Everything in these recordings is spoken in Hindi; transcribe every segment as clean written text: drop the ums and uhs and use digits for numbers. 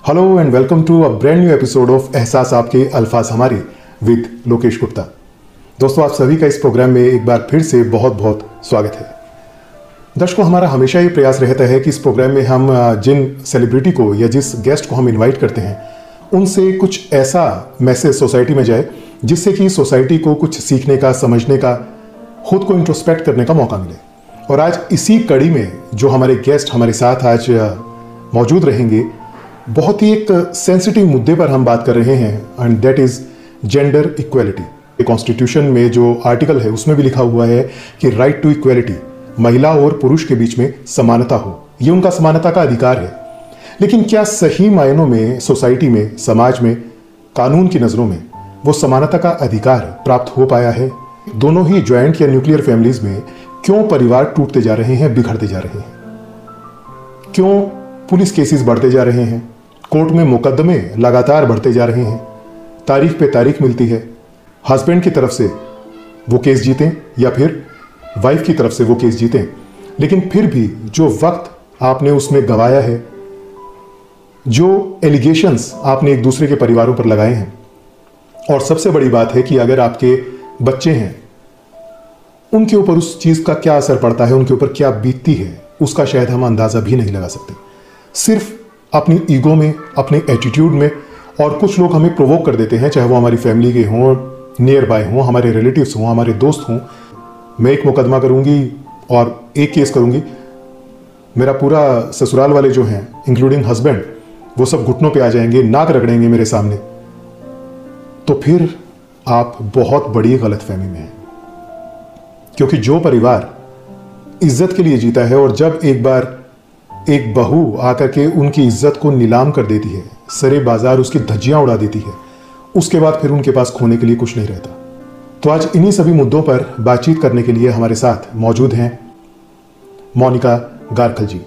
Hello and welcome to a brand new episode of Ehsaas आपके अल्फाज हमारे विद लोकेश गुप्ता। दोस्तों, आप सभी का इस प्रोग्राम में एक बार फिर से बहुत बहुत स्वागत है। दर्शकों, हमारा हमेशा ये प्रयास रहता है कि इस प्रोग्राम में हम जिन सेलिब्रिटी को या जिस गेस्ट को हम इनवाइट करते हैं उनसे कुछ ऐसा मैसेज सोसाइटी में जाए जिससे कि सोसाइटी को कुछ सीखने का, समझने का, खुद को इंट्रोस्पेक्ट करने का मौका मिले। और आज इसी कड़ी में जो हमारे गेस्ट हमारे साथ आज मौजूद रहेंगे, बहुत ही एक सेंसिटिव मुद्दे पर हम बात कर रहे हैं and that is gender equality. Constitution में जो आर्टिकल है उसमें भी लिखा हुआ है कि राइट टू इक्वेलिटी, महिला और पुरुष के बीच में समानता हो, ये उनका समानता का अधिकार है। लेकिन क्या सही मायनों में सोसाइटी में, समाज में, कानून की नज़रों में वो समानता का अधिकार प्राप्त हो पाया है? दोनों ही ज्वाइंट या न्यूक्लियर फैमिलीज में क्यों परिवार टूटते जा रहे हैं, बिखरते जा रहे हैं? क्यों पुलिस केसेस बढ़ते जा रहे हैं? कोर्ट में मुकदमे लगातार बढ़ते जा रहे हैं। तारीख पे तारीख मिलती है। हस्बैंड की तरफ से वो केस जीतें या फिर वाइफ की तरफ से वो केस जीतें, लेकिन फिर भी जो वक्त आपने उसमें गंवाया है, जो एलिगेशंस आपने एक दूसरे के परिवारों पर लगाए हैं, और सबसे बड़ी बात है कि अगर आपके बच्चे हैं, उनके ऊपर उस चीज़ का क्या असर पड़ता है, उनके ऊपर क्या बीतती है, उसका शायद हम अंदाज़ा भी नहीं लगा सकते। सिर्फ अपनी ईगो में, अपने एटीट्यूड में। और कुछ लोग हमें प्रोवोक कर देते हैं, चाहे वो हमारी फैमिली के हों, नियर बाय हों, हमारे रिलेटिव्स हों, हमारे दोस्त हों। मैं एक मुकदमा करूंगी और एक केस करूंगी, मेरा पूरा ससुराल वाले जो हैं इंक्लूडिंग हस्बैंड, वो सब घुटनों पे आ जाएंगे, नाक रगड़ेंगे मेरे सामने। तो फिर आप बहुत बड़ी गलतफहमी में हैं। क्योंकि जो परिवार इज्जत के लिए जीता है और जब एक बार एक बहू आकर के उनकी इज्जत को नीलाम कर देती है, सरे बाजार उसकी धज्जियां उड़ा देती है, उसके बाद फिर उनके पास खोने के लिए कुछ नहीं रहता। तो आज इन्हीं सभी मुद्दों पर बातचीत करने के लिए हमारे साथ मौजूद हैं मोनिका गारखल जी,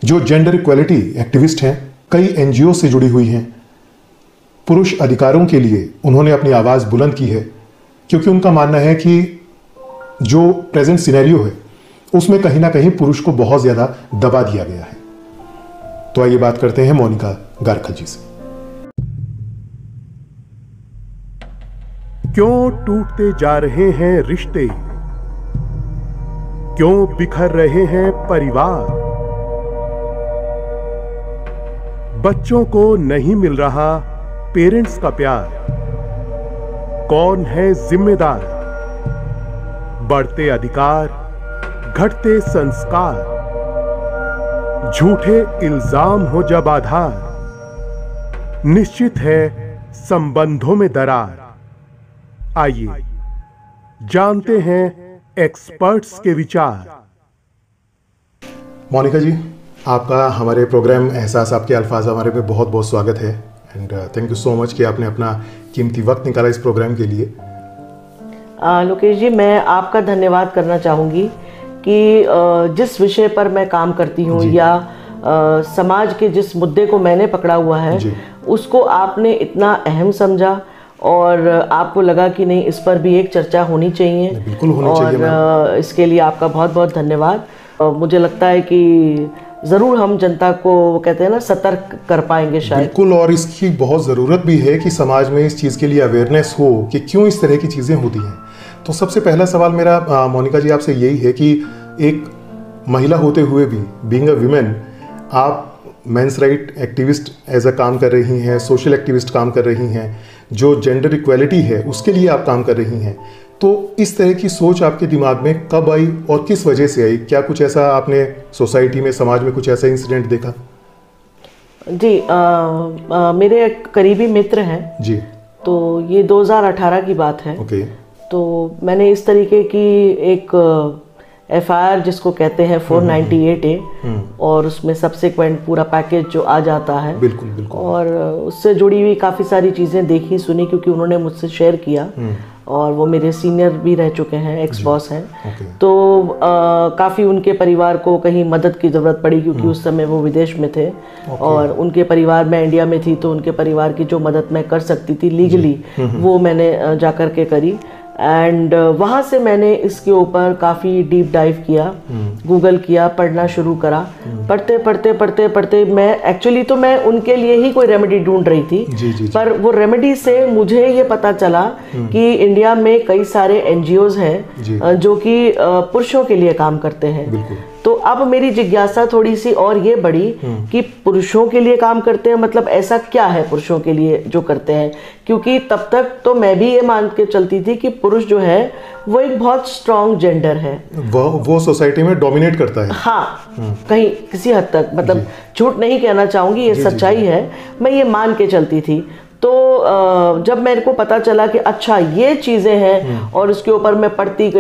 जो जेंडर इक्वेलिटी एक्टिविस्ट हैं, कई एनजीओ से जुड़ी हुई हैं। पुरुष अधिकारों के लिए उन्होंने अपनी आवाज़ बुलंद की है, क्योंकि उनका मानना है कि जो प्रेजेंट सिनेरियो है उसमें कहीं ना कहीं पुरुष को बहुत ज़्यादा दबा दिया गया है। तो आइए बात करते हैं मोनिका गारखल जी से। क्यों टूटते जा रहे हैं रिश्ते? क्यों बिखर रहे हैं परिवार? बच्चों को नहीं मिल रहा पेरेंट्स का प्यार। कौन है जिम्मेदार? बढ़ते अधिकार, घटते संस्कार, झूठे इल्जाम हो जब आधार, निश्चित है संबंधों में दरार। आइए जानते हैं एक्सपर्ट्स के विचार। मोनिका जी, आपका हमारे प्रोग्राम एहसास आपके अल्फाज हमारे में बहुत बहुत स्वागत है and thank you so much कि आपने अपना कीमती वक्त निकाला इस प्रोग्राम के लिए। लोकेश जी, मैं आपका धन्यवाद करना चाहूँगी कि जिस विषय पर मैं काम करती हूँ या समाज के जिस मुद्दे को मैंने पकड़ा हुआ है उसको आपने इतना अहम समझा और आपको लगा कि नहीं, इस पर भी एक चर्चा होनी चाहिए। बिल्कुल होनी चाहिए। और इसके लिए आपका बहुत बहुत धन्यवाद। मुझे लगता है कि ज़रूर हम जनता को, वो कहते हैं ना, सतर्क कर पाएंगे शायद। बिल्कुल, और इसकी बहुत ज़रूरत भी है कि समाज में इस चीज़ के लिए अवेयरनेस हो कि क्यों इस तरह की चीज़ें होती हैं। तो सबसे पहला सवाल मेरा मोनिका जी आपसे यही है कि एक महिला होते हुए भी, बीइंग अ विमेन, आप men's right activist as a काम कर रही हैं, सोशल एक्टिविस्ट काम कर रही हैं, जो जेंडर इक्वेलिटी है उसके लिए आप काम कर रही हैं। तो इस तरह की सोच आपके दिमाग में कब आई और किस वजह से आई? क्या कुछ ऐसा आपने सोसाइटी में, समाज में कुछ ऐसा इंसिडेंट देखा? जी, मेरे करीबी मित्र हैं जी, तो ये 2018 की बात है। ओके। तो मैंने इस तरीके की एक FIR जिसको कहते हैं 498A, और उसमें सब्सिक्वेंट पूरा पैकेज जो आ जाता है, बिल्कुल बिल्कुल, और उससे जुड़ी हुई काफ़ी सारी चीज़ें देखी, सुनी, क्योंकि उन्होंने मुझसे शेयर किया और वो मेरे सीनियर भी रह चुके हैं, एक्स बॉस हैं। तो काफ़ी उनके परिवार को कहीं मदद की ज़रूरत पड़ी, क्योंकि उस समय वो विदेश में थे और उनके परिवार, मैं इंडिया में थी, तो उनके परिवार की जो मदद मैं कर सकती थी लीगली वो मैंने जा कर के करी। एंड वहाँ से मैंने इसके ऊपर काफ़ी डीप डाइव किया, गूगल किया, पढ़ना शुरू करा। पढ़ते पढ़ते पढ़ते पढ़ते मैं एक्चुअली तो मैं उनके लिए ही कोई रेमेडी ढूंढ रही थी। जी। पर वो रेमेडी से मुझे ये पता चला कि इंडिया में कई सारे एनजीओज हैं जो कि पुरुषों के लिए काम करते हैं। तो अब मेरी जिज्ञासा थोड़ी सी और ये बढ़ी कि पुरुषों के लिए काम करते हैं, मतलब ऐसा क्या है पुरुषों के लिए जो करते हैं, क्योंकि तब तक तो मैं भी ये मान के चलती थी कि पुरुष जो है वो एक बहुत स्ट्रॉन्ग जेंडर है, वो सोसाइटी में डोमिनेट करता है। हाँ, कहीं किसी हद तक, मतलब झूठ नहीं कहना चाहूंगी, ये सच्चाई है, मैं ये मान के चलती थी। तो जब मेरे को पता चला कि अच्छा ये चीज़ें हैं और उसके ऊपर मैं पढ़ती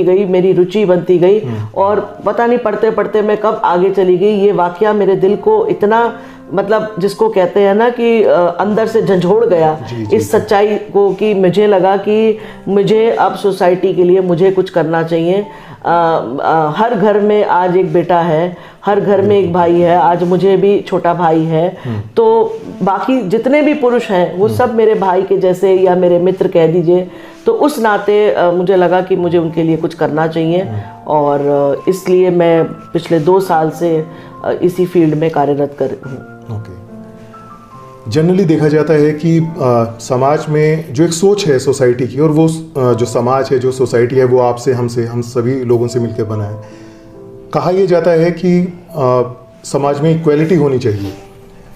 गई, मेरी रुचि बनती गई और पता नहीं पढ़ते पढ़ते मैं कब आगे चली गई। ये वाकया मेरे दिल को इतना, मतलब जिसको कहते हैं ना कि अंदर से झंझोड़ गया इस सच्चाई को, कि मुझे लगा कि मुझे अब सोसाइटी के लिए मुझे कुछ करना चाहिए। हर घर में आज एक बेटा है, हर घर में एक भाई है, आज मुझे भी छोटा भाई है, तो बाकी जितने भी पुरुष हैं वो सब मेरे भाई के जैसे या मेरे मित्र कह दीजिए। तो उस नाते मुझे लगा कि मुझे उनके लिए कुछ करना चाहिए और इसलिए मैं पिछले 2 साल से इसी फील्ड में कार्यरत कर हूँ। जनरली देखा जाता है कि समाज में जो एक सोच है सोसाइटी की, और वो जो समाज है, जो सोसाइटी है, वो आपसे, हमसे, हम सभी लोगों से मिलकर बना है। कहा यह जाता है कि समाज में इक्वलिटी होनी चाहिए,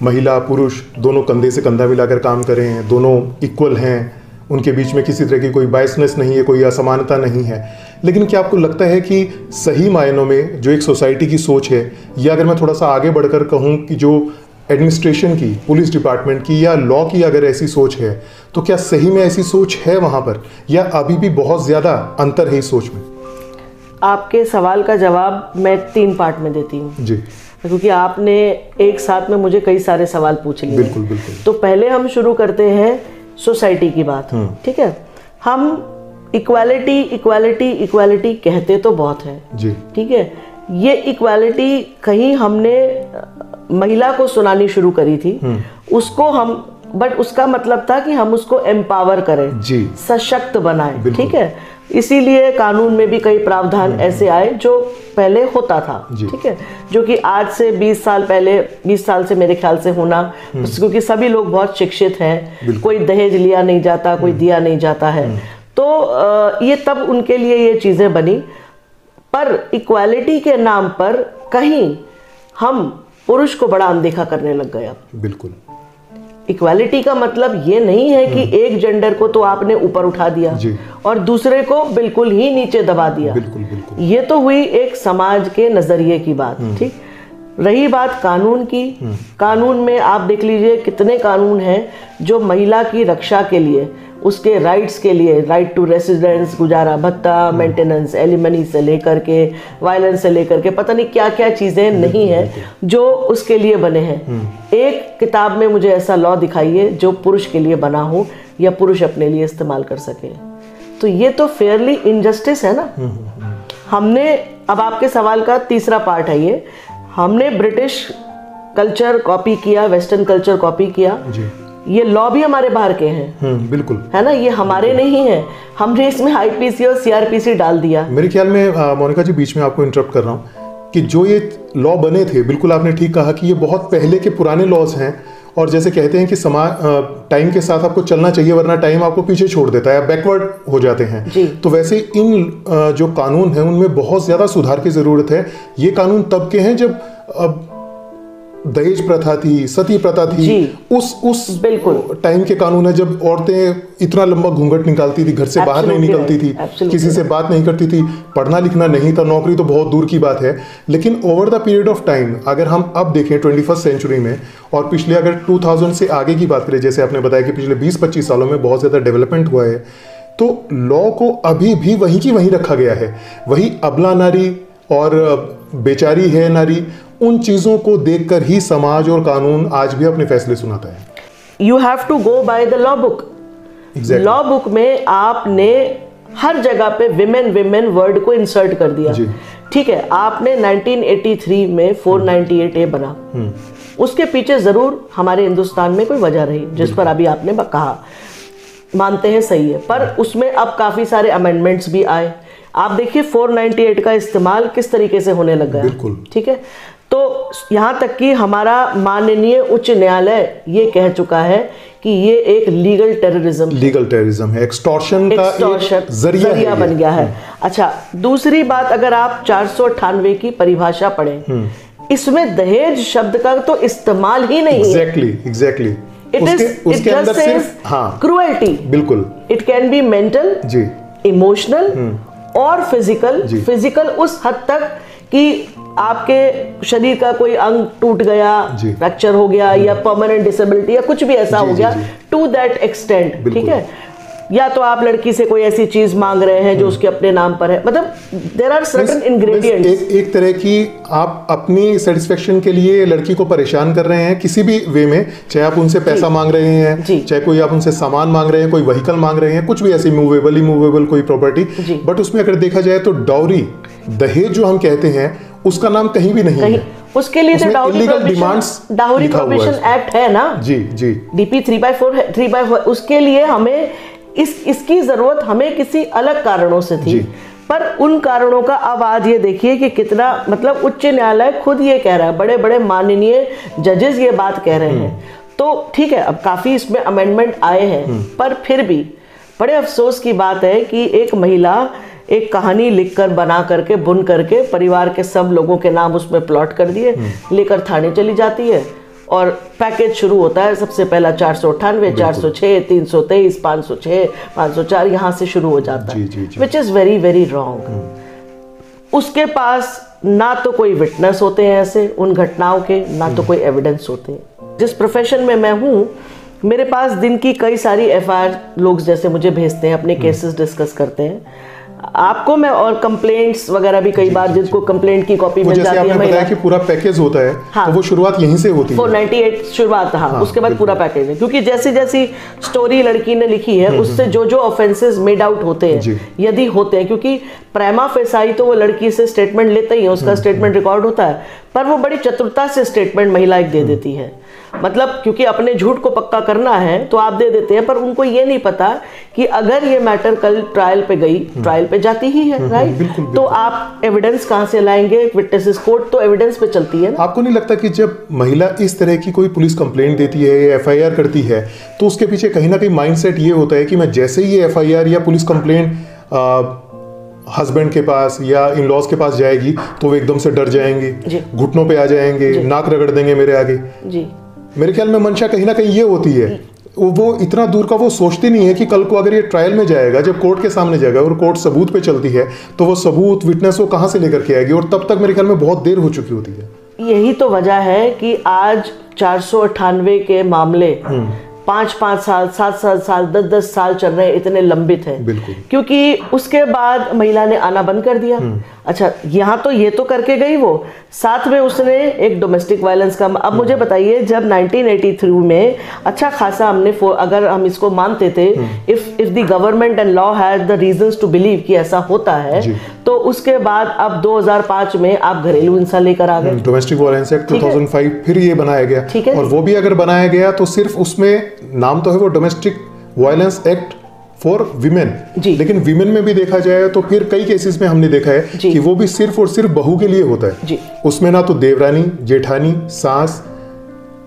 महिला पुरुष दोनों कंधे से कंधा मिलाकर काम करें, दोनों इक्वल हैं, उनके बीच में किसी तरह की कोई बायसनेस नहीं है, कोई असमानता नहीं है। लेकिन क्या आपको लगता है कि सही मायनों में जो एक सोसाइटी की सोच है, या अगर मैं थोड़ा सा आगे बढ़कर कहूँ कि जो एडमिनिस्ट्रेशन की, पुलिस डिपार्टमेंट की या लॉ की अगर ऐसी सोच है, तो क्या सही में ऐसी सोच है वहाँ पर, या अभी भी बहुत ज़्यादा अंतर है इस सोच में? आपके सवाल का जवाब मैं 3 पार्ट में देती हूँ जी, क्योंकि आपने एक साथ में मुझे कई सारे सवाल पूछ लिए। बिल्कुल बिल्कुल। तो पहले हम शुरू करते हैं सोसाइटी की बात। ठीक है, हम इक्वालिटी इक्वालिटी इक्वालिटी कहते तो बहुत है जी, ठीक है। ये इक्वालिटी कहीं हमने महिला को सुनानी शुरू करी थी, उसको हम, बट उसका मतलब था कि हम उसको एम्पावर करें जी, सशक्त बनाएं। ठीक है, इसीलिए कानून में भी कई प्रावधान ऐसे आए जो पहले होता था। ठीक है, जो कि आज से 20 साल पहले, 20 साल से मेरे ख्याल से होना, क्योंकि सभी लोग बहुत शिक्षित हैं, कोई दहेज लिया नहीं जाता, कोई दिया नहीं जाता है, तो ये तब उनके लिए ये चीजें बनी। पर इक्वालिटी के नाम पर कहीं हम पुरुष को बड़ा अनदेखा करने लग गए। बिल्कुल, इक्वालिटी का मतलब ये नहीं है कि एक जेंडर को तो आपने ऊपर उठा दिया और दूसरे को बिल्कुल ही नीचे दबा दिया। बिल्कुल बिल्कुल। ये तो हुई एक समाज के नजरिए की बात। ठीक, रही बात कानून की, कानून में आप देख लीजिए कितने कानून हैं जो महिला की रक्षा के लिए, उसके राइट्स के लिए, राइट टू रेसिडेंस, गुजारा भत्ता, मेंटेनेंस, एलिमनी से लेकर के, वायलेंस से लेकर के, पता नहीं क्या क्या चीज़ें नहीं हैं जो उसके लिए बने हैं। एक किताब में मुझे ऐसा लॉ दिखाइए जो पुरुष के लिए बना हो या पुरुष अपने लिए इस्तेमाल कर सके। तो ये तो फेयरली इनजस्टिस है ना। हमने, अब आपके सवाल का तीसरा पार्ट है ये, हमने ब्रिटिश कल्चर कॉपी किया, वेस्टर्न कल्चर कॉपी किया। ये लॉ भी हमारे बाहर के हैं। बिल्कुल, है ना, ये हमारे नहीं है, हमने इसमें आईपीसी और सीआरपीसी डाल दिया। मेरे ख्याल में मोनिका जी, बीच में आपको इंटरप्ट कर रहा हूँ, कि जो ये लॉ बने थे, बिल्कुल आपने ठीक कहा कि ये बहुत पहले के पुराने लॉज हैं, और जैसे कहते हैं कि समाज टाइम के साथ आपको चलना चाहिए, वरना टाइम आपको पीछे छोड़ देता है, बैकवर्ड हो जाते हैं। तो वैसे इन जो कानून हैं उनमें बहुत ज़्यादा सुधार की ज़रूरत है। ये कानून तब के हैं जब दहेज प्रथा थी, सती प्रथा थी, उस बिल्कुल टाइम के कानून है, जब औरतें इतना लंबा घूंघट निकालती थी, घर से बाहर नहीं निकलती थी, किसी से बात नहीं करती थी, पढ़ना लिखना नहीं था, नौकरी तो बहुत दूर की बात है। लेकिन over the period of time, अगर हम अब देखें 21st सेंचुरी में, और पिछले अगर 2000 से आगे की बात करें, जैसे आपने बताया कि पिछले 20-25 सालों में बहुत ज़्यादा डेवलपमेंट हुआ है, तो लॉ को अभी भी वहीं की वहीं रखा गया है। वही अबला नारी और बेचारी है नारी, उन चीजों को देखकर ही समाज और कानून आज भी अपने फैसले सुनाता है। You have to go by the law book. Law book में आपने हर जगह पे विमेन वर्ड को इंसर्ट कर दिया। ठीक है, आपने 1983 में 498A बना, उसके पीछे जरूर हमारे हिंदुस्तान में कोई वजह रही, जिस पर अभी आपने कहा। मानते हैं सही है, पर उसमें अब काफी सारे अमेंडमेंट्स भी आए। आप देखिए 498 का इस्तेमाल किस तरीके से होने लग गया। बिल्कुल। ठीक है, तो यहाँ तक कि हमारा माननीय उच्च न्यायालय ये कह चुका है कि ये एक लीगल टेररिज्म है, एक्सटॉर्शन का एक जरिया बन गया है। अच्छा, दूसरी बात, अगर आप 498 की परिभाषा पढ़ें, इसमें दहेज शब्द का तो इस्तेमाल ही नहीं है। एग्जैक्टली उसके अंदर सिर्फ क्रूएल्टी, बिल्कुल, it can be mental, emotional और फिजिकल उस हद तक कि आपके शरीर का कोई अंग टूट गया, फ्रैक्चर हो गया, या परमानेंट डिसेबिलिटी या कुछ भी ऐसा हो गया, टू दैट एक्सटेंट। ठीक है, या तो आप लड़की से कोई ऐसी चीज मांग रहे हैं जो उसके अपने नाम पर है, मतलब देयर आर सर्टेन इंग्रेडिएंट्स। एक तरह की आप अपनी सेटिस्फेक्शन के लिए लड़की को परेशान कर रहे हैं किसी भी वे में, चाहे आप उनसे पैसा मांग रहे हैं, चाहे कोई आप उनसे सामान मांग रहे हैं, कोई व्हीकल मांग रहे हैं, कुछ भी ऐसी मूवेबल इमूवेबल कोई प्रॉपर्टी। बट उसमें अगर देखा जाए तो डाउरी, दहेज जो हम कहते हैं, उसका नाम कहीं भी नहीं है। उसके लिए तो डाउरी प्रोहिबिशन एक्ट है ना, जी DP 3/4, उसके लिए हमें इसकी जरूरत हमें किसी अलग कारणों से थी, पर उन कारणों का अब आज ये देखिए कि कितना, मतलब उच्च न्यायालय खुद ये कह रहा है, बड़े बड़े माननीय जजेस ये बात कह रहे हैं। तो ठीक है, अब काफी इसमें अमेंडमेंट आए हैं, पर फिर भी बड़े अफसोस की बात है कि एक महिला एक कहानी लिखकर, बना करके, बुन करके, परिवार के सब लोगों के नाम उसमें प्लॉट कर दिए, लेकर थाने चली जाती है, और पैकेज शुरू होता है सबसे पहला 498, 406, 323, 506, 504, यहाँ से शुरू हो जाता है, which is very very wrong. उसके पास ना तो कोई विटनेस होते हैं ऐसे उन घटनाओं के, ना तो कोई एविडेंस होते हैं। जिस प्रोफेशन में मैं हूँ, मेरे पास दिन की कई सारी FIR लोग जैसे मुझे भेजते हैं, अपने केसेस डिस्कस करते हैं। आपको मैं और कंप्लेंट्स वगैरह भी कई बार, जिनको कंप्लेंट की कॉपी मिल जाती है, आपने बताया कि पूरा पैकेज होता है, तो वो शुरुआत यहीं से होती है। 498 शुरुआत, उसके बाद पूरा पैकेज है, क्योंकि जैसी जैसी स्टोरी लड़की ने लिखी है, उससे जो जो ऑफेंसेस मेड आउट होते हैं, यदि होते हैं, क्योंकि प्रेमा फेसाई तो वो लड़की से स्टेटमेंट लेते ही है, उसका स्टेटमेंट रिकॉर्ड होता है, पर वो बड़ी चतुरता से स्टेटमेंट महिला एक दे देती है। मतलब क्योंकि अपने झूठ को पक्का करना है तो आप दे देते हैं, पर उनको ये नहीं पता कि अगर ये मैटर कल ट्रायल पे गई, ट्रायल पे जाती ही है, राइट, तो आप एविडेंस कहाँ से लाएंगे? विटनेसेस कोर्ट तो एविडेंस पे चलती है ना। आपको नहीं लगता कि जब महिला इस तरह की कोई पुलिस कंप्लेंट देती है या FIR करती है, तो उसके पीछे कहीं ना कहीं माइंडसेट ये होता है कि मैं जैसे ही ये FIR या पुलिस कंप्लेंट हस्बैंड के पास या इन लॉज के पास जाएगी, तो वो एकदम से डर जाएंगे, घुटनों पे आ जाएंगे, नाक रगड़ देंगे मेरे आगे। जी, मेरे ख्याल में मंशा कहीं ना कहीं ये होती है, वो इतना दूर का वो सोचती नहीं है कि कल को अगर ये ट्रायल में जाएगा, जब कोर्ट के सामने जाएगा और कोर्ट सबूत पे चलती है, तो वो सबूत, विटनेस वो कहाँ से लेकर के आएगी, और तब तक मेरे ख्याल में बहुत देर हो चुकी होती है। यही तो वजह है कि आज 498 के मामले 5-5 साल, 7-7 साल, 10-10 साल चल रहे हैं, इतने लंबित हैं। बिल्कुल। क्योंकि उसके बाद महिला ने आना बंद कर दिया। अच्छा, यहाँ तो ये तो करके गई वो, साथ में उसने एक डोमेस्टिक वायलेंस का, अब मुझे बताइए, जब 1983 में अच्छा खासा हमने, अगर हम इसको मानते थे, if the government and law had the reasons to believe कि ऐसा होता है, तो उसके बाद अब 2005 में आप घरेलू हिंसा लेकर आ गए, डोमेस्टिक वायलेंस एक्ट 2005, फिर ये बनाया गया। ठीक है, और वो भी अगर बनाया गया तो सिर्फ उसमें नाम तो है वो domestic violence act for women, लेकिन विमेन में भी देखा जाए तो फिर कई केसेस में हमने देखा है कि वो भी सिर्फ और सिर्फ बहू के लिए होता है। उसमें ना तो देवरानी, जेठानी, सास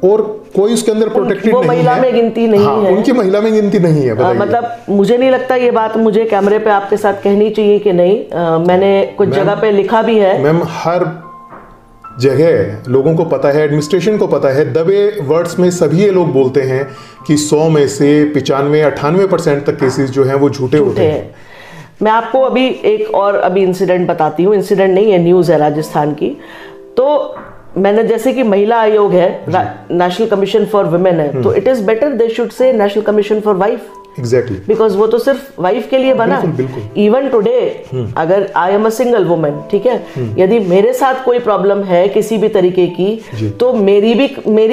और कोई उसके अंदर प्रोटेक्टेड नहीं महिला है, में गिनती नहीं है, उनकी महिला में गिनती नहीं है। मतलब मुझे नहीं लगता ये बात मुझे कैमरे पे आपके साथ कहनी चाहिए कि नहीं, मैंने कुछ जगह पे लिखा भी है। मैम, हर जगह लोगों को पता है, एडमिनिस्ट्रेशन को पता है, दबे वर्ड्स में सभी ये लोग बोलते हैं कि 100 में से 95-98% तक केसेस जो हैं वो झूठे होते हैं। मैं आपको अभी एक और इंसिडेंट बताती हूँ, इंसिडेंट नहीं है, न्यूज़ है राजस्थान की। तो मैंने, जैसे कि महिला आयोग है, नेशनल कमीशन फॉर वुमेन है, तो it is better they should say national commission for wife, exactly, because वो तो सिर्फ वाइफ के लिए बना। इवन टुडे अगर I am a single women, ठीक है, यदि मेरे साथ कोई प्रॉब्लम है किसी भी तरीके की, तो मेरी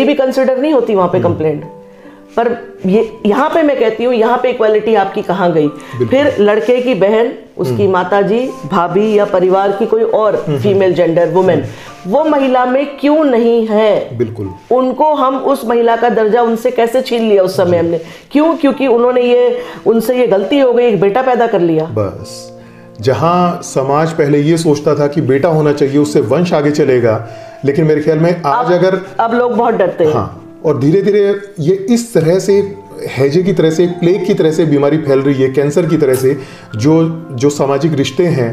भी कंसिडर नहीं होती वहां पे कंप्लेंट। पर ये यहाँ पे मैं कहती हूँ, यहाँ पे इक्वालिटी आपकी कहाँ गई? फिर लड़के की बहन, उसकी माताजी, भाभी या परिवार की कोई और फीमेल जेंडर वुमेन, वो महिला में क्यों नहीं है? बिल्कुल। उनको हम उस महिला का दर्जा उनसे कैसे छीन लिया उस समय हमने? क्यों? क्योंकि उन्होंने उनसे ये गलती हो गई, एक बेटा पैदा कर लिया। बस जहां समाज पहले ये सोचता था कि बेटा होना चाहिए, उससे वंश आगे चलेगा, लेकिन मेरे ख्याल में आज अब लोग बहुत डरते हैं। हाँ, और धीरे धीरे ये इस तरह से हैजे की तरह से, प्लेग की तरह से बीमारी फैल रही है, कैंसर की तरह से, जो सामाजिक रिश्ते हैं,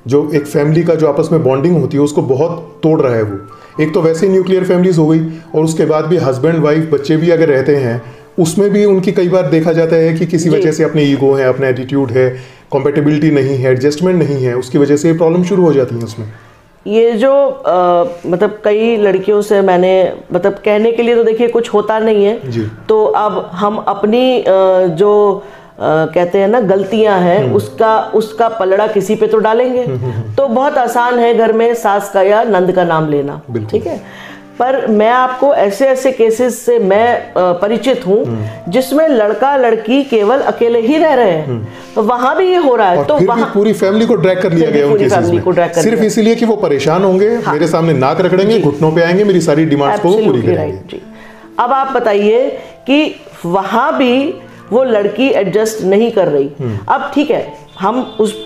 जो एक फैमिली का जो आपस में बॉन्डिंग होती है, उसको बहुत तोड़ रहा है वो। एक तो वैसे ही न्यूक्लियर फैमिलीज हो गई, और उसके बाद भी हस्बैंड वाइफ बच्चे भी अगर रहते हैं, उसमें भी उनकी कई बार देखा जाता है कि किसी वजह से अपने ईगो है, अपना एटीट्यूड है, कॉम्पेटिबिलिटी नहीं है, एडजस्टमेंट नहीं है, उसकी वजह से प्रॉब्लम शुरू हो जाती है उसमें। ये जो मतलब कई लड़कियों से मैंने मतलब कहने के लिए तो देखिए कुछ होता नहीं है जी। तो अब हम अपनी जो कहते हैं ना गलतियां हैं, उसका पलड़ा किसी पे तो डालेंगे। तो बहुत आसान है घर में सास का या नंद का नाम लेना, ठीक है। पर मैं आपको ऐसे ऐसे केसेस से मैं परिचित हूँ जिसमें लड़का लड़की केवल अकेले ही रह रहे हैं, तो वहां भी ये हो रहा है। तो वहां पूरी फैमिली को ड्रैग कर लिया गया उनके केसेस में, सिर्फ इसीलिए कि वो परेशान होंगे, मेरे सामने नाक रगड़ेंगे, घुटनों पे आएंगे, मेरी सारी डिमांड्स को पूरी करेंगे। अब आप बताइए कि वहां भी वो लड़की एडजस्ट नहीं कर रही। अब ठीक है, हम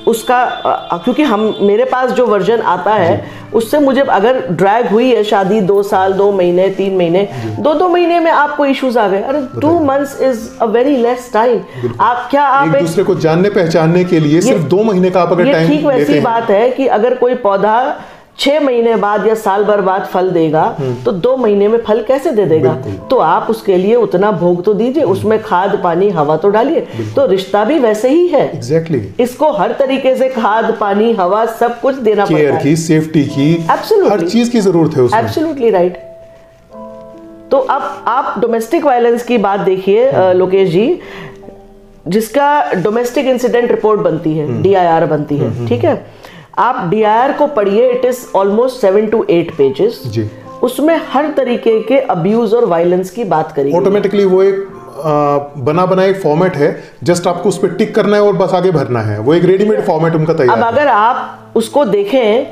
उसका क्योंकि मेरे पास जो वर्जन आता है उससे मुझे अगर ड्रैग हुई है शादी 2 साल 2 महीने 3 महीने 2 महीने में आपको इश्यूज आ गए, अरे 2 months is a very less time. आप एक दूसरे को जानने पहचानने के लिए सिर्फ 2 महीने का आप अगर टाइम ठीक वैसी बात है कि अगर कोई पौधा 6 महीने बाद या साल भर बाद फल देगा तो 2 महीने में फल कैसे दे देगा? तो आप उसके लिए उतना भोग तो दीजिए, उसमें खाद पानी हवा तो डालिए। तो रिश्ता भी वैसे ही है। एग्जैक्टली इसको हर तरीके से खाद पानी हवा सब कुछ देना पड़ता है, केयर की, सेफ्टी की, हर चीज की जरूरत है उसमें। Absolutely right. तो अब आप डोमेस्टिक वायलेंस की बात देखिए लोकेश जी, जिसका डोमेस्टिक इंसिडेंट रिपोर्ट बनती है, DIR बनती है, ठीक है। आप DIR को पढ़िए, it is almost 7 to 8 pages. उसमें हर तरीके के अब्यूज और वायलेंस की बात करेंगे। ऑटोमेटिकली वो एक बना एक फॉर्मेट है, जस्ट आपको उस पर टिक करना है और बस आगे भरना है, वो एक रेडीमेड फॉर्मेट उनका तैयार है। अब अगर आप उसको देखें,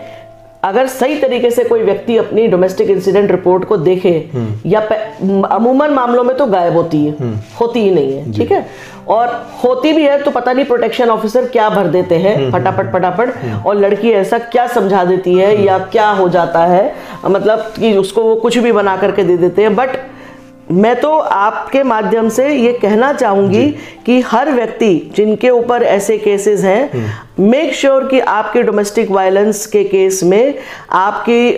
अगर सही तरीके से कोई व्यक्ति अपनी डोमेस्टिक इंसिडेंट रिपोर्ट को देखे, या अमूमन मामलों में तो गायब होती है, होती ही नहीं है, ठीक है। और होती भी है तो पता नहीं प्रोटेक्शन ऑफिसर क्या भर देते हैं फटाफट, और लड़की ऐसा क्या समझा देती है या क्या हो जाता है, मतलब कि उसको वो कुछ भी बना करके दे देते हैं। बट मैं तो आपके माध्यम से ये कहना चाहूंगी कि हर व्यक्ति जिनके ऊपर ऐसे केसेस हैं, मेक श्योर कि आपके डोमेस्टिक वायलेंस के केस में आपकी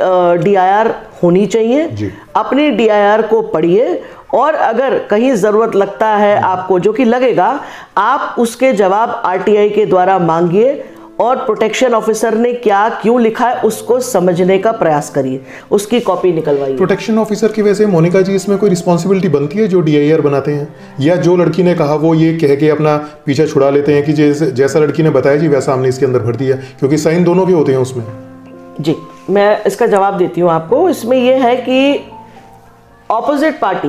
DIR होनी चाहिए। अपनी DIR को पढ़िए, और अगर कहीं जरूरत लगता है आपको, जो कि लगेगा, आप उसके जवाब RTI के द्वारा मांगिए, और प्रोटेक्शन ऑफिसर ने क्या क्यों लिखा है उसको समझने का प्रयास करिए, उसकी कॉपी निकलवाइए। प्रोटेक्शन ऑफिसर की वैसे मोनिका जी इसमें कोई रिस्पॉन्सिबिलिटी बनती है जो DIR बनाते हैं, या जो लड़की ने कहा वो ये कह के अपना पीछा छुड़ा लेते हैं कि जैसा लड़की ने बताया जी वैसा हमने इसके अंदर भर दिया, क्योंकि साइन दोनों के होते हैं उसमें? जी, मैं इसका जवाब देती हूँ आपको। इसमें यह है कि ऑपोजिट पार्टी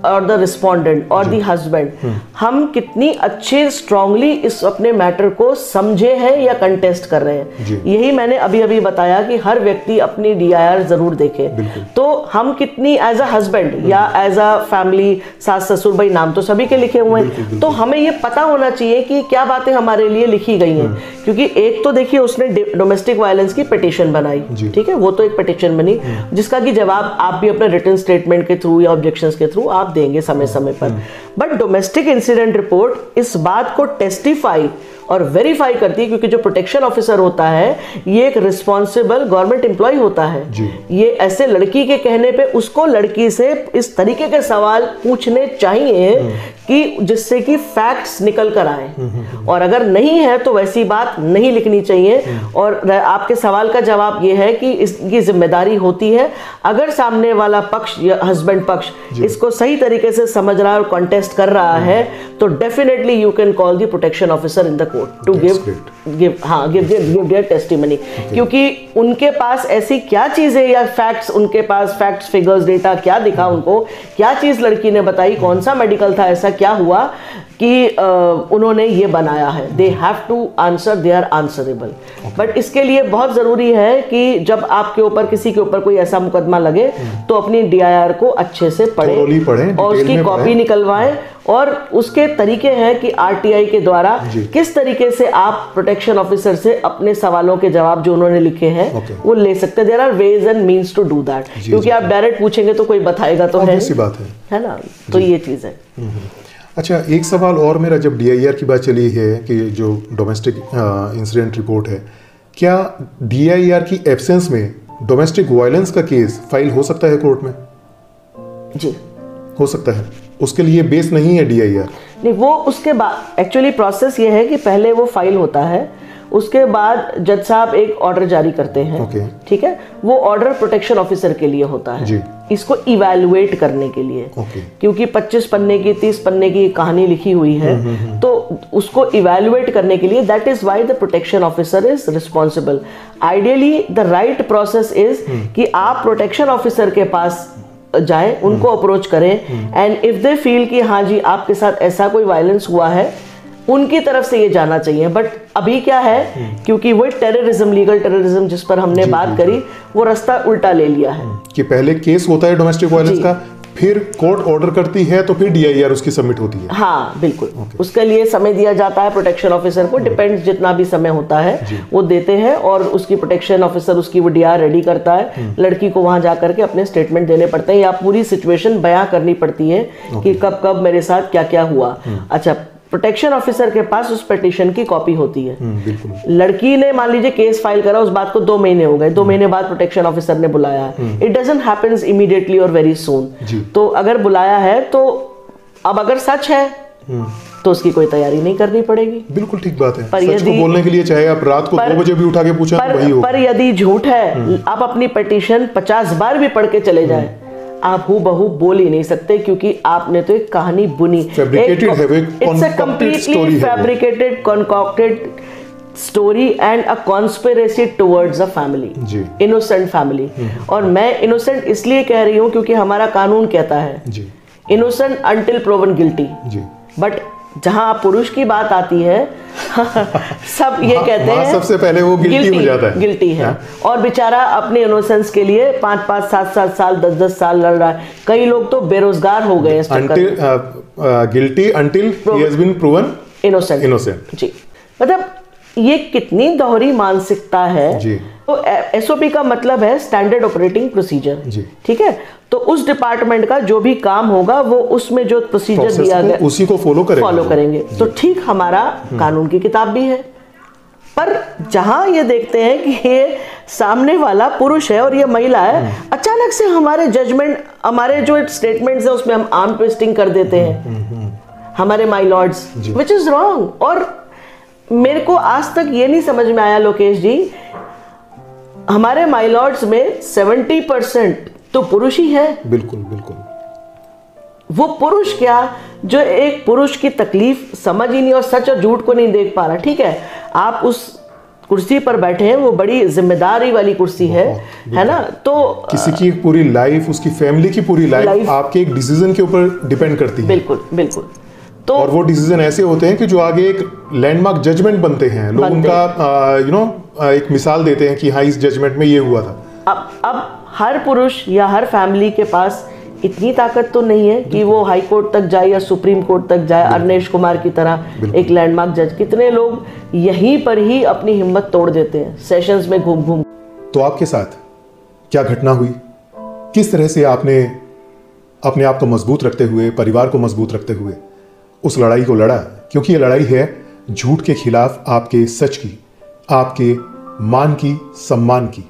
और द रिस्पोंडेंट और द हस्बैंड, हम कितनी अच्छे स्ट्रांगली इस अपने मैटर को समझे हैं या कंटेस्ट कर रहे हैं। यही मैंने अभी अभी बताया कि हर व्यक्ति अपनी DIR जरूर देखे। तो हम कितनी एज अ हस्बैंड या एज अ फैमिली, सास ससुर, भाई नाम तो सभी के लिखे हुए हैं, तो हमें ये पता होना चाहिए कि क्या बातें हमारे लिए लिखी गई हैं। क्योंकि एक तो देखिए उसने डोमेस्टिक वायलेंस की पिटीशन बनाई, ठीक है, वो तो एक पिटीशन बनी जिसका कि जवाब आप भी अपने रिटन स्टेटमेंट के थ्रू या ऑब्जेक्शंस के थ्रू आप देंगे समय समय पर। बट डोमेस्टिक इंसिडेंट रिपोर्ट इस बात को टेस्टिफाई और वेरीफाई करती है, क्योंकि जो प्रोटेक्शन ऑफिसर होता है ये एक रिस्पॉन्सिबल गवर्नमेंट एम्प्लॉय होता है। ये ऐसे लड़की के कहने पे उसको लड़की से इस तरीके के सवाल पूछने चाहिए कि जिससे कि फैक्ट्स निकल कर आए, और अगर नहीं है तो वैसी बात नहीं लिखनी चाहिए। और आपके सवाल का जवाब ये है कि इसकी जिम्मेदारी होती है, अगर सामने वाला पक्ष या हस्बैंड पक्ष इसको सही तरीके से समझ रहा है और कॉन्टेस्ट कर रहा है, तो definitely you can call the protection officer in the court to give give their testimony, क्योंकि उनके पास ऐसी क्या चीज़ है या फैक्ट्स, उनके पास फैक्ट्स, फिगर्स, डेटा क्या दिखा उनको, क्या चीज़ लड़की ने बताई, कौन सा मेडिकल था, ऐसा क्या हुआ कि उन्होंने ये बनाया है। They have to answer, they are answerable. But इसके लिए बहुत ज़रूरी है कि जब आपके ऊपर किसी के ऊपर कोई ऐसा मुकदमा लगे तो अपनी DIR को अच्छे से पढ़ें और उसकी कॉपी निकलवाएं, और उसके तरीके हैं कि RTI के द्वारा किस तरीके से आप प्रोटेक्शन ऑफिसर से अपने सवालों के जवाब जो उन्होंने लिखे हैं वो ले सकते हैं। There are ways and means to do that, क्योंकि आप डायरेक्ट पूछेंगे तो कोई बताएगा तो है, ऐसी बात है ना। तो ये चीज़ है। अच्छा, एक सवाल और मेरा, जब DIR की बात चली है कि जो डोमेस्टिक इंसिडेंट रिपोर्ट है, क्या DIR की एब्सेंस में डोमेस्टिक वायलेंस का केस फाइल हो सकता है कोर्ट में? जी हो सकता है, उसके लिए बेस नहीं है DIR? नहीं, वो उसके बाद एक्चुअली प्रोसेस ये है कि पहले वो फाइल होता है, उसके बाद जज साहब एक ऑर्डर जारी करते हैं, ठीक है। वो ऑर्डर प्रोटेक्शन ऑफिसर के लिए होता है, इसको इवैल्यूएट करने के लिए, क्योंकि 25 पन्ने की 30 पन्ने की कहानी लिखी हुई है, तो उसको इवैल्यूएट करने के लिए that is why the protection officer is responsible. Ideally the right process is कि आप प्रोटेक्शन ऑफिसर के पास जाएं, उनको अप्रोच करें, एंड इफ दे फील कि हाँ जी आपके साथ ऐसा कोई वायलेंस हुआ है, उनकी तरफ से ये जाना चाहिए। बट अभी क्या है, क्योंकि वो टेररिज्म, लीगल टेररिज्म जिस पर हमने बात करी, वो रास्ता उल्टा ले लिया है कि पहले केस होता है डोमेस्टिक वायलेंस का, फिर कोर्ट ऑर्डर करती है, तो फिर DIR उसकी सबमिट होती है। हाँ बिल्कुल, उसके लिए समय दिया जाता है प्रोटेक्शन ऑफिसर को, डिपेंड्स जितना भी समय होता है वो देते हैं, और उसकी प्रोटेक्शन ऑफिसर उसकी वो DIR रेडी करता है। लड़की को वहां जाकर के अपने स्टेटमेंट देने पड़ते हैं या पूरी सिचुएशन बयां करनी पड़ती है कि कब कब मेरे साथ क्या क्या हुआ। अच्छा, प्रोटेक्शन ऑफिसर के पास उस पिटीशन की कॉपी होती है। लड़की ने मान लीजिए केस फाइल करा, उस बात को 2 महीने हो गए, 2 महीने बाद प्रोटेक्शन ऑफिसर ने बुलाया है, इट डजंट हैपेंस इमीडिएटली और वेरी सून। तो अगर बुलाया है तो अब अगर सच है तो उसकी कोई तैयारी नहीं करनी पड़ेगी। बिल्कुल ठीक बात है। सच को बोलने के लिए चाहे आप रात को 2 बजे भी उठा के पूछा वही होगा। पर यदि झूठ है, आप अपनी पिटीशन 50 बार भी पढ़ के चले जाए, आप हूबहू बोल ही नहीं सकते, क्योंकि आपने तो एक कहानी बुनी, it's a completely fabricated, concocted story and a conspiracy towards a family, innocent family. और मैं इनोसेंट इसलिए कह रही हूँ क्योंकि हमारा कानून कहता है innocent until proven guilty, but जहां पुरुष की बात आती है सब ये कहते हैं सबसे पहले वो गिल्टी हो जाता है, गिल्टी है। और बेचारा अपने इनोसेंस के लिए 5-5, 7-7 साल, 10-10 साल लड़ रहा है। कई लोग तो बेरोजगार हो गए guilty until he has been proven innocent. जी, मतलब ये कितनी दोहरी मानसिकता है जी। तो SOP का मतलब है स्टैंडर्ड ऑपरेटिंग प्रोसीजर, ठीक है। तो उस डिपार्टमेंट का जो भी काम होगा वो उसमें जो प्रोसीजर दिया गया उसी को फॉलो करेंगे। तो ठीक हमारा कानून की किताब भी है। पर जहां ये देखते हैं कि ये सामने वाला पुरुष है और ये महिला है, अचानक से हमारे जजमेंट, हमारे जो स्टेटमेंट्स है उसमें हम आर्म ट्विस्टिंग कर देते हैं, हमारे my Lord's, which is wrong. और मेरे को आज तक ये नहीं समझ में आया लोकेश जी, हमारे माय लॉर्ड्स में 70% तो पुरुष ही है। बिल्कुल बिल्कुल। वो पुरुष क्या जो एक पुरुष की तकलीफ समझ ही नहीं और सच और झूठ को नहीं देख पा रहा। ठीक है, आप उस कुर्सी पर बैठे हैं, वो बड़ी जिम्मेदारी वाली कुर्सी है ना। तो किसी की पूरी लाइफ, उसकी फैमिली की पूरी लाइफ आपके एक डिसीजन के ऊपर डिपेंड करती है। बिल्कुल बिल्कुल। तो और वो डिसीजन ऐसे होते हैं कि जो आगे एक लैंडमार्क जजमेंट बनते हैं, लोग उनका एक मिसाल देते हैं कि हाँ इस जजमेंट में ये हुआ था। अब हर पुरुष या हर फैमिली के पास इतनी ताकत तो नहीं है कि वो हाई कोर्ट तक जाए या सुप्रीम कोर्ट तक जाए, अरनेश कुमार की तरह एक लैंडमार्क जज। कितने लोग यहीं पर ही अपनी हिम्मत तोड़ देते हैं सेशंस में घूम घूम। तो आपके साथ क्या घटना हुई, किस तरह से आपने अपने आप को मजबूत रखते हुए, परिवार को मजबूत रखते हुए उस लड़ाई को लड़ा? क्योंकि ये लड़ाई है झूठ के खिलाफ आपके सच की, आपके मान की, सम्मान की।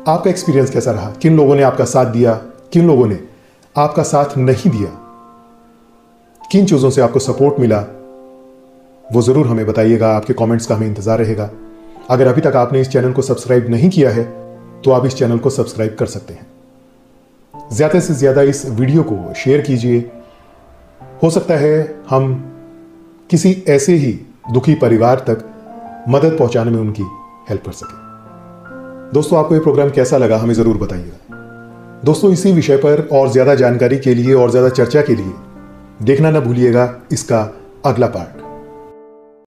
आपका एक्सपीरियंस कैसा रहा? किन लोगों ने आपका साथ दिया, किन लोगों ने आपका साथ नहीं दिया? किन चीज़ों से आपको सपोर्ट मिला, वो ज़रूर हमें बताइएगा। आपके कमेंट्स का हमें इंतज़ार रहेगा। अगर अभी तक आपने इस चैनल को सब्सक्राइब नहीं किया है तो आप इस चैनल को सब्सक्राइब कर सकते हैं। ज़्यादा से ज़्यादा इस वीडियो को शेयर कीजिए। हो सकता है हम किसी ऐसे ही दुखी परिवार तक मदद पहुंचाने में उनकी हेल्प कर सके। दोस्तों, आपको ये प्रोग्राम कैसा लगा हमें ज़रूर बताइएगा। दोस्तों, इसी विषय पर और ज़्यादा जानकारी के लिए और ज़्यादा चर्चा के लिए देखना ना भूलिएगा इसका अगला पार्ट।